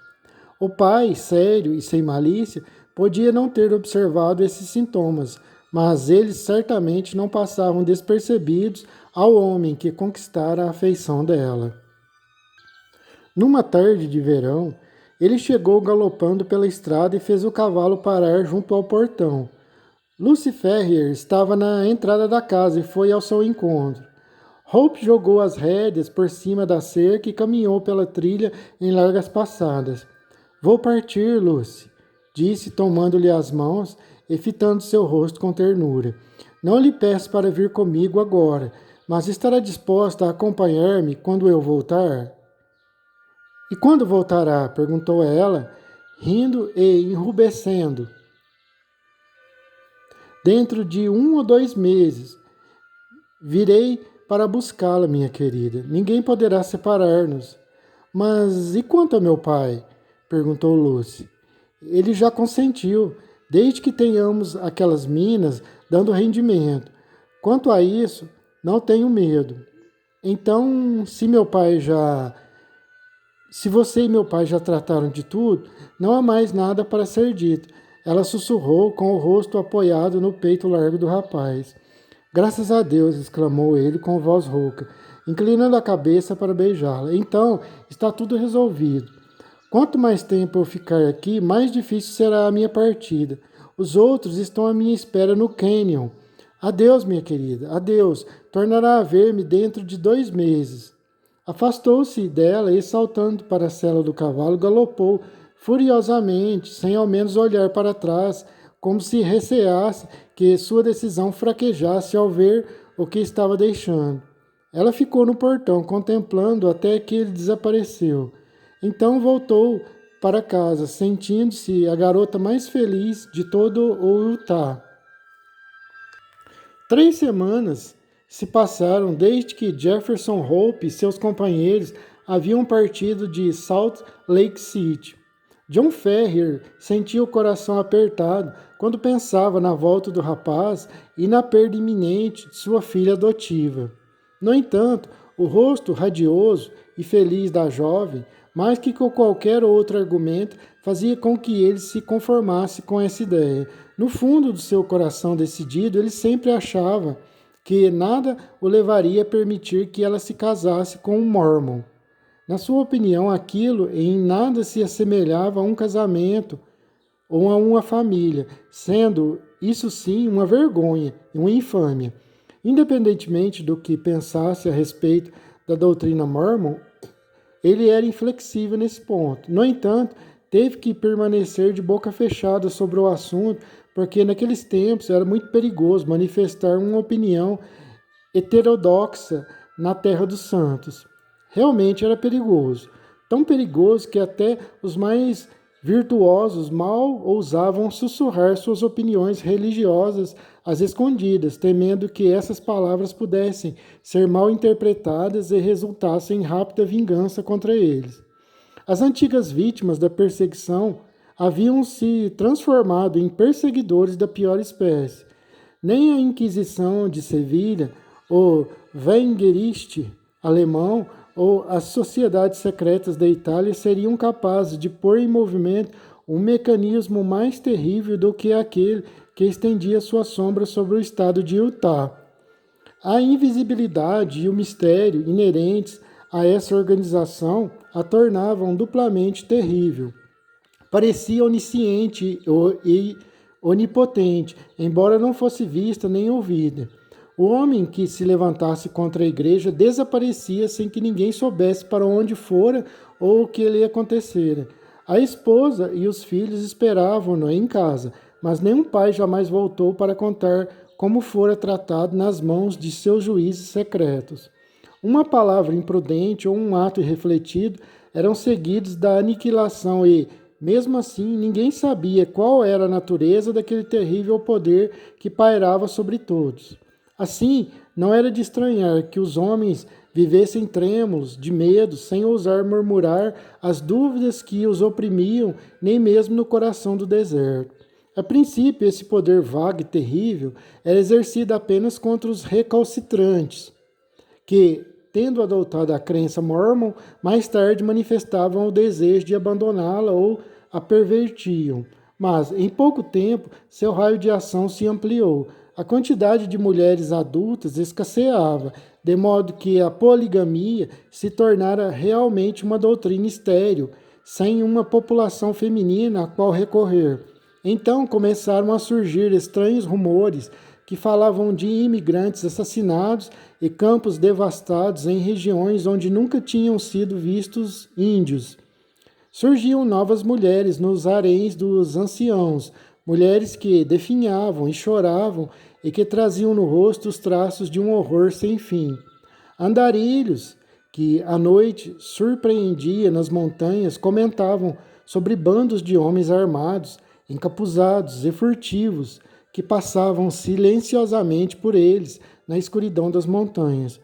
O pai, sério e sem malícia, podia não ter observado esses sintomas, mas eles certamente não passavam despercebidos ao homem que conquistara a afeição dela. Numa tarde de verão, ele chegou galopando pela estrada e fez o cavalo parar junto ao portão. Lucy Ferrier estava na entrada da casa e foi ao seu encontro. Hope jogou as rédeas por cima da cerca e caminhou pela trilha em largas passadas. Vou partir, Lucy, disse, tomando-lhe as mãos e fitando seu rosto com ternura. Não lhe peço para vir comigo agora, mas estará disposta a acompanhar-me quando eu voltar? E quando voltará? Perguntou ela, rindo e enrubescendo. Dentro de 1 ou 2 meses. Virei para buscá-la, minha querida. Ninguém poderá separar-nos. Mas e quanto a meu pai? Perguntou Lucy. Ele já consentiu, desde que tenhamos aquelas minas dando rendimento. Quanto a isso, não tenho medo. Então, se você e meu pai já trataram de tudo, não há mais nada para ser dito. Ela sussurrou com o rosto apoiado no peito largo do rapaz. Graças a Deus, exclamou ele com voz rouca, inclinando a cabeça para beijá-la. Então, está tudo resolvido. Quanto mais tempo eu ficar aqui, mais difícil será a minha partida. Os outros estão à minha espera no canyon. Adeus, minha querida, adeus. Tornará a ver-me dentro de 2 meses. Afastou-se dela e, saltando para a sela do cavalo, galopou furiosamente, sem ao menos olhar para trás, como se receasse que sua decisão fraquejasse ao ver o que estava deixando. Ela ficou no portão, contemplando até que ele desapareceu. Então voltou para casa, sentindo-se a garota mais feliz de todo o Utah. 3 semanas se passaram desde que Jefferson Hope e seus companheiros haviam partido de Salt Lake City. John Ferrier sentia o coração apertado quando pensava na volta do rapaz e na perda iminente de sua filha adotiva. No entanto, o rosto radioso e feliz da jovem, mais que com qualquer outro argumento, fazia com que ele se conformasse com essa ideia. No fundo do seu coração decidido, ele sempre achava que nada o levaria a permitir que ela se casasse com um Mormon. Na sua opinião, aquilo em nada se assemelhava a um casamento ou a uma família, sendo isso sim uma vergonha e uma infâmia. Independentemente do que pensasse a respeito da doutrina Mormon, ele era inflexível nesse ponto. No entanto, teve que permanecer de boca fechada sobre o assunto, porque naqueles tempos era muito perigoso manifestar uma opinião heterodoxa na Terra dos Santos. Realmente era perigoso. Tão perigoso que até os mais virtuosos mal ousavam sussurrar suas opiniões religiosas às escondidas, temendo que essas palavras pudessem ser mal interpretadas e resultassem em rápida vingança contra eles. As antigas vítimas da perseguição haviam se transformado em perseguidores da pior espécie. Nem a Inquisição de Sevilha, o Weingericht alemão ou as sociedades secretas da Itália seriam capazes de pôr em movimento um mecanismo mais terrível do que aquele que estendia sua sombra sobre o estado de Utah. A invisibilidade e o mistério inerentes a essa organização a tornavam duplamente terrível. Parecia onisciente e onipotente, embora não fosse vista nem ouvida. O homem que se levantasse contra a igreja desaparecia sem que ninguém soubesse para onde fora ou o que lhe acontecera. A esposa e os filhos esperavam-no em casa, mas nenhum pai jamais voltou para contar como fora tratado nas mãos de seus juízes secretos. Uma palavra imprudente ou um ato irrefletido eram seguidos da aniquilação e, mesmo assim, ninguém sabia qual era a natureza daquele terrível poder que pairava sobre todos. Assim, não era de estranhar que os homens vivessem trêmulos de medo, sem ousar murmurar as dúvidas que os oprimiam, nem mesmo no coração do deserto. A princípio, esse poder vago e terrível era exercido apenas contra os recalcitrantes, que, tendo adotado a crença mórmon, mais tarde manifestavam o desejo de abandoná-la ou a pervertiam. Mas, em pouco tempo, seu raio de ação se ampliou. A quantidade de mulheres adultas escasseava, de modo que a poligamia se tornara realmente uma doutrina estéril, sem uma população feminina a qual recorrer. Então começaram a surgir estranhos rumores que falavam de imigrantes assassinados e campos devastados em regiões onde nunca tinham sido vistos índios. Surgiam novas mulheres nos haréns dos anciãos, mulheres que definhavam e choravam e que traziam no rosto os traços de um horror sem fim. Andarilhos, que à noite surpreendia nas montanhas, comentavam sobre bandos de homens armados, encapuzados e furtivos, que passavam silenciosamente por eles na escuridão das montanhas.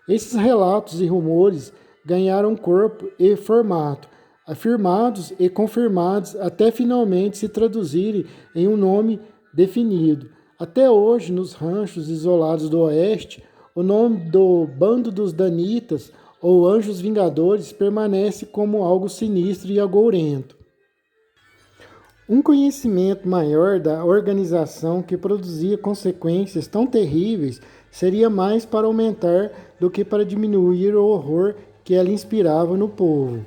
Esses relatos e rumores ganharam corpo e formato, afirmados e confirmados até finalmente se traduzirem em um nome definido. Até hoje, nos ranchos isolados do oeste, o nome do bando dos Danitas ou Anjos Vingadores permanece como algo sinistro e agourento. Um conhecimento maior da organização que produzia consequências tão terríveis seria mais para aumentar do que para diminuir o horror que ela inspirava no povo.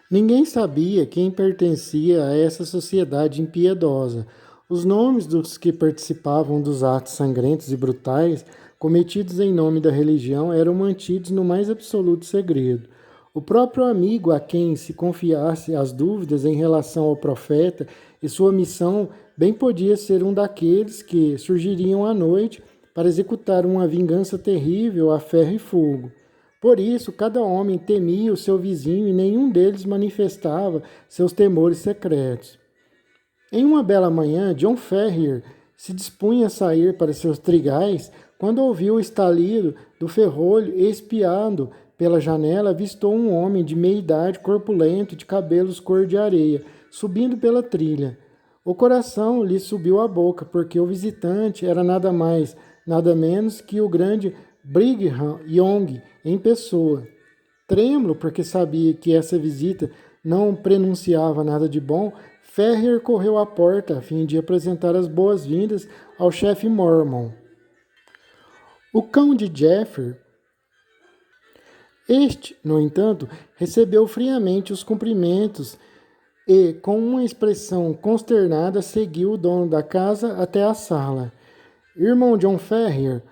Ninguém sabia quem pertencia a essa sociedade impiedosa. Os nomes dos que participavam dos atos sangrentos e brutais cometidos em nome da religião eram mantidos no mais absoluto segredo. O próprio amigo a quem se confiasse as dúvidas em relação ao profeta e sua missão bem podia ser um daqueles que surgiriam à noite para executar uma vingança terrível a ferro e fogo. Por isso, cada homem temia o seu vizinho e nenhum deles manifestava seus temores secretos. Em uma bela manhã, John Ferrier se dispunha a sair para seus trigais quando ouviu o estalido do ferrolho e, espiando pela janela, avistou um homem de meia-idade, corpulento, de cabelos cor de areia, subindo pela trilha. O coração lhe subiu à boca, porque o visitante era nada mais, nada menos que o grande Brigham Young em pessoa. Trêmulo, porque sabia que essa visita não prenunciava nada de bom, Ferrier correu à porta a fim de apresentar as boas-vindas ao chefe Mormon. O cão de Jeffrey, este, no entanto, recebeu friamente os cumprimentos e, com uma expressão consternada, seguiu o dono da casa até a sala. Irmão John Ferrier,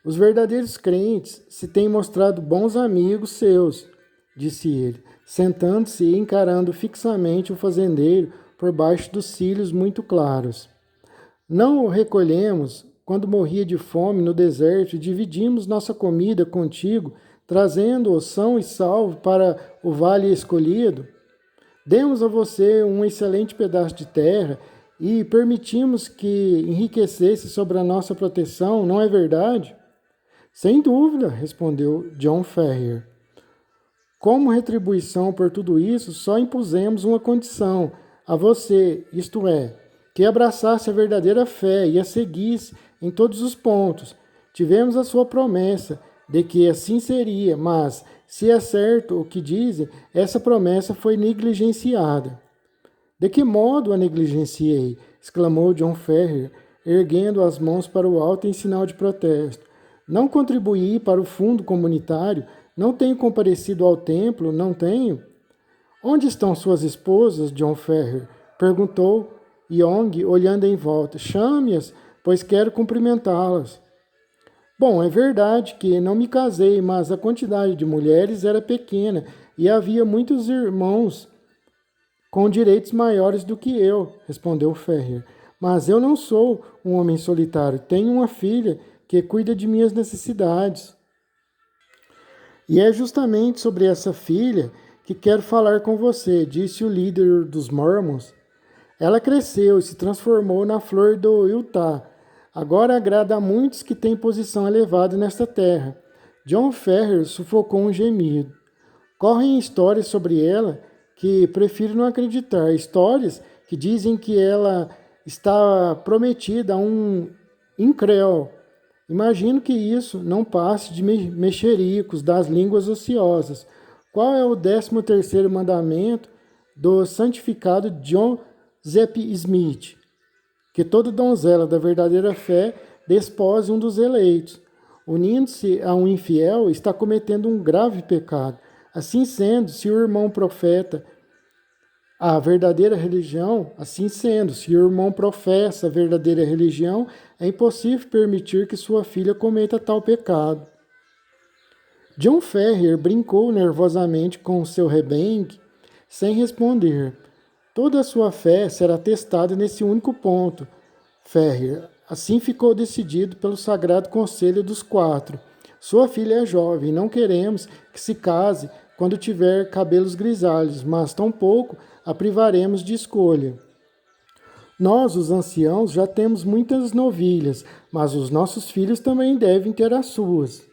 os verdadeiros crentes se têm mostrado bons amigos seus, disse ele, sentando-se e encarando fixamente o fazendeiro por baixo dos cílios muito claros. Não o recolhemos quando morria de fome no deserto e dividimos nossa comida contigo, trazendo-o são e salvo para o vale escolhido? Demos a você um excelente pedaço de terra e permitimos que enriquecesse sobre a nossa proteção, não é verdade? Sem dúvida, respondeu John Ferrier. Como retribuição por tudo isso, só impusemos uma condição a você, isto é, que abraçasse a verdadeira fé e a seguisse em todos os pontos. Tivemos a sua promessa de que assim seria, mas, se é certo o que dizem, essa promessa foi negligenciada. De que modo a negligenciei? Exclamou John Ferrier, erguendo as mãos para o alto em sinal de protesto. Não contribuí para o fundo comunitário, não tenho comparecido ao templo, não tenho. Onde estão suas esposas, John Ferrier? Perguntou Young, olhando em volta. Chame-as, pois quero cumprimentá-las. Bom, é verdade que não me casei, mas a quantidade de mulheres era pequena e havia muitos irmãos com direitos maiores do que eu, respondeu Ferrier. Mas eu não sou um homem solitário, tenho uma filha que cuida de minhas necessidades. E é justamente sobre essa filha que quero falar com você, disse o líder dos Mormons. Ela cresceu e se transformou na flor do Utah. Agora agrada a muitos que têm posição elevada nesta terra. John Ferrier sufocou um gemido. Correm histórias sobre ela que prefiro não acreditar. Histórias que dizem que ela está prometida a um incréu. Imagino que isso não passe de mexericos das línguas ociosas. Qual é o 13º mandamento do santificado John Zep Smith? Que toda donzela da verdadeira fé despose um dos eleitos. Unindo-se a um infiel, está cometendo um grave pecado. Assim sendo, se o irmão profeta a verdadeira religião, assim sendo, se o irmão professa a verdadeira religião, é impossível permitir que sua filha cometa tal pecado. John Ferrier brincou nervosamente com seu rebenque, sem responder. Toda a sua fé será testada nesse único ponto. Ferrier, assim ficou decidido pelo Sagrado Conselho dos Quatro. Sua filha é jovem, não queremos que se case quando tiver cabelos grisalhos, mas tampouco a privaremos de escolha. Nós, os anciãos, já temos muitas novilhas, mas os nossos filhos também devem ter as suas.